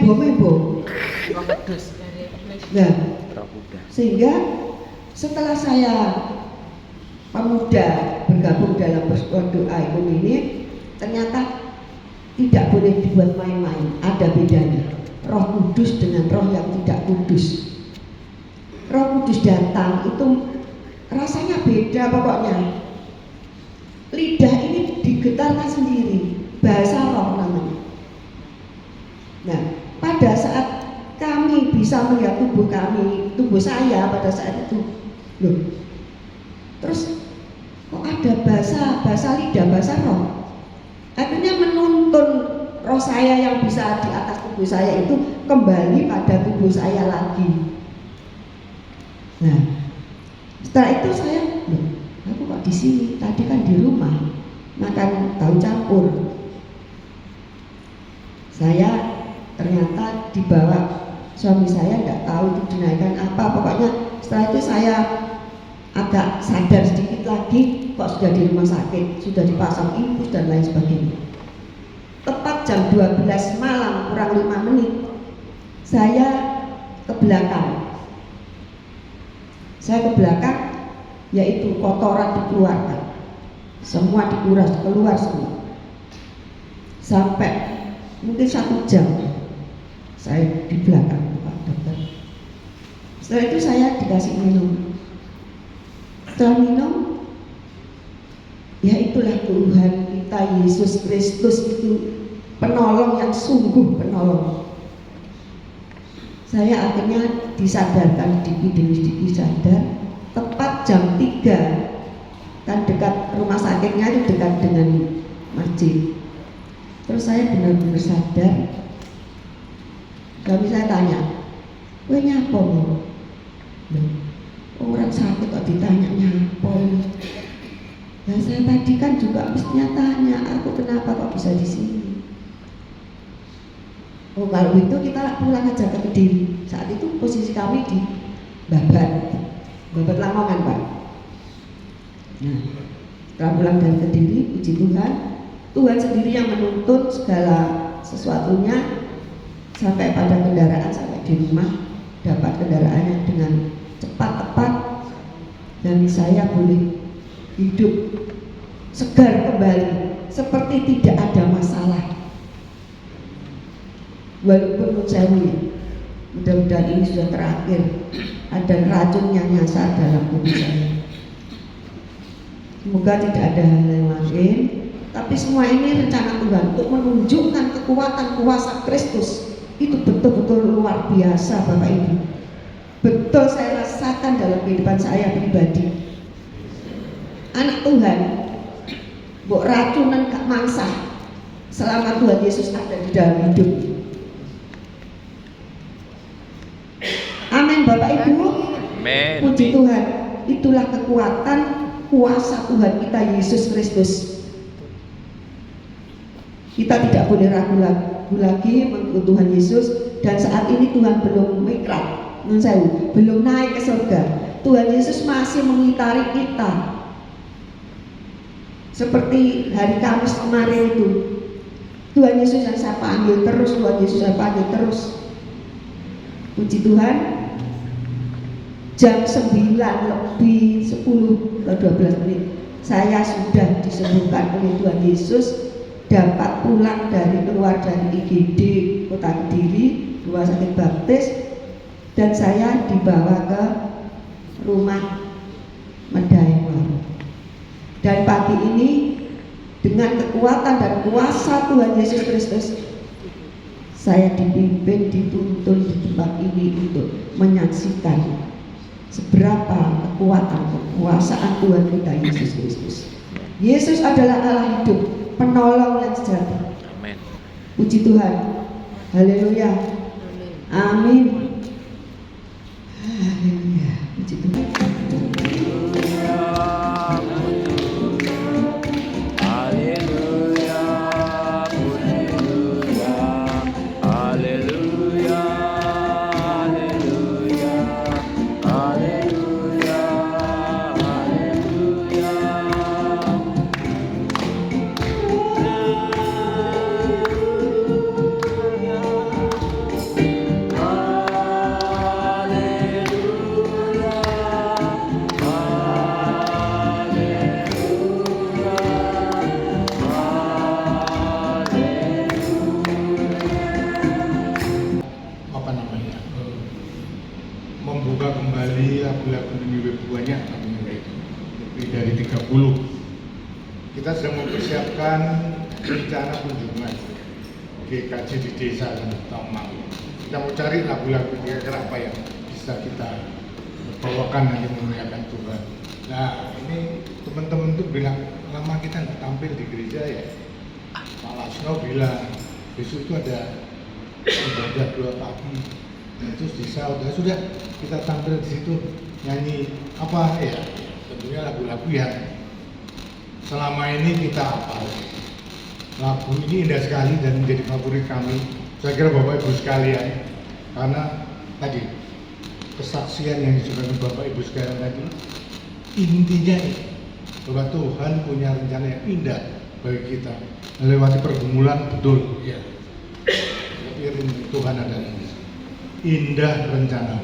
membo. Roh Kudus. Nah, Roh Kudus. sehingga setelah saya pemuda bergabung dalam persekutuan doa ini, ternyata tidak boleh dibuat main-main, ada bedanya Roh Kudus dengan roh yang tidak kudus. Roh Kudus datang itu rasanya beda pokoknya. Lidah ini digetarkan sendiri, bahasa roh namanya. Nah, pada saat kami bisa melihat tubuh saya pada saat itu, loh, terus kok ada bahasa lidah, bahasa roh. Akhirnya menuntun roh saya yang bisa di atas tubuh saya itu kembali pada tubuh saya lagi. Nah, setelah itu saya, loh, aku kok di sini? Tadi kan di rumah makan tahu campur. Saya ternyata dibawa suami saya, nggak tahu itu dinaikkan apa. Pokoknya setelah itu saya agak sadar sedikit lagi, kok sudah di rumah sakit, sudah dipasang infus dan lain sebagainya. Tepat jam 12 malam kurang 5 menit, saya ke belakang. Saya ke belakang, yaitu kotoran dikeluarkan, semua dikuras, keluar semua. Sampai mungkin 1 jam saya di belakang Pak Dokter. Setelah itu saya dikasih minum. Setelah minum, ya itulah Tuhan kita Yesus Kristus itu penolong yang sungguh penolong. Saya akhirnya disadarkan demi sadar. Tepat jam 3, kan dekat rumah sakitnya itu dekat dengan masjid. Terus saya benar-benar sadar. Kami saya tanya, kowe nyapa mau? Orang sakit kok ditanya nyapa? Nah saya tadi kan juga mestinya tanya, aku kenapa kok bisa di sini? Oh kalau itu kita pulang aja ke Kediri. Saat itu posisi kami di Babat Lamongan Pak. Nah setelah pulang dari Kediri, puji Tuhan, Tuhan sendiri yang menuntun segala sesuatunya sampai pada kendaraan, sampai di rumah dapat kendaraannya dengan cepat tepat, dan saya boleh hidup segar kembali seperti tidak ada masalah. Walaupun mudah-mudahan ini sudah terakhir, ada racun yang nyasar dalam tubuh saya. Semoga tidak ada hal yang lain, tapi semua ini rencana Tuhan untuk menunjukkan kekuatan kuasa Kristus. Itu betul-betul luar biasa Bapak Ibu. Betul saya rasakan dalam kehidupan saya pribadi. Anak Tuhan, mbok racunan gak mangsah selama Tuhan Yesus ada di dalam hidup. Amin Bapak Ibu. Amin. Puji Tuhan. Itulah kekuatan kuasa Tuhan kita Yesus Kristus. Kita tidak boleh ragu lagi. lagu lagi mengikut Tuhan Yesus, dan saat ini Tuhan belum mikrat, belum naik ke surga. Tuhan Yesus masih mengitari kita. Seperti hari Kamis kemarin itu, Tuhan Yesus yang saya panggil terus, Tuhan Yesus saya panggil terus. Puji Tuhan, jam 9 lebih 10 atau 12 menit saya sudah disembuhkan oleh Tuhan Yesus, dapat pulang keluar dari IGD Kota Kediri, Rumah Sakit Baptis, dan saya dibawa ke rumah Medaewar. Dan pagi ini dengan kekuatan dan kuasa Tuhan Yesus Kristus, saya dipimpin, dituntun di tempat ini untuk menyaksikan seberapa kekuatan kekuasaan Tuhan kita Yesus Kristus. Yesus adalah Allah hidup, penolong yang sejati. Amin. Puji Tuhan. Haleluya. Amin. Haleluya. Puji Tuhan. Membuka kembali lagu-lagu lebih banyak, lebih dari 30. Kita sedang mempersiapkan rencana kunjungan GKJ di desa Tomang. Kita mau cari lagu-lagu kira-kira apa yang bisa kita bawakan nanti memuliakan Tuhan. Nah, ini teman-teman tuh bilang, lama kita nggak tampil di gereja ya. Pak Lasno bilang besok itu ada ibadah 2 pagi. Nah, terus sudah kita tampil di situ, nyanyi apa ya, tentunya lagu-lagu yang selama ini kita hafal. Lagu ini indah sekali dan menjadi favorit kami, saya kira Bapak Ibu sekalian, karena tadi kesaksian yang disebutkan Bapak Ibu sekalian tadi, intinya ini bahwa Tuhan punya rencana yang indah bagi kita melewati pergumulan, betul ya. Tapi Tuhan adalah indah rencana.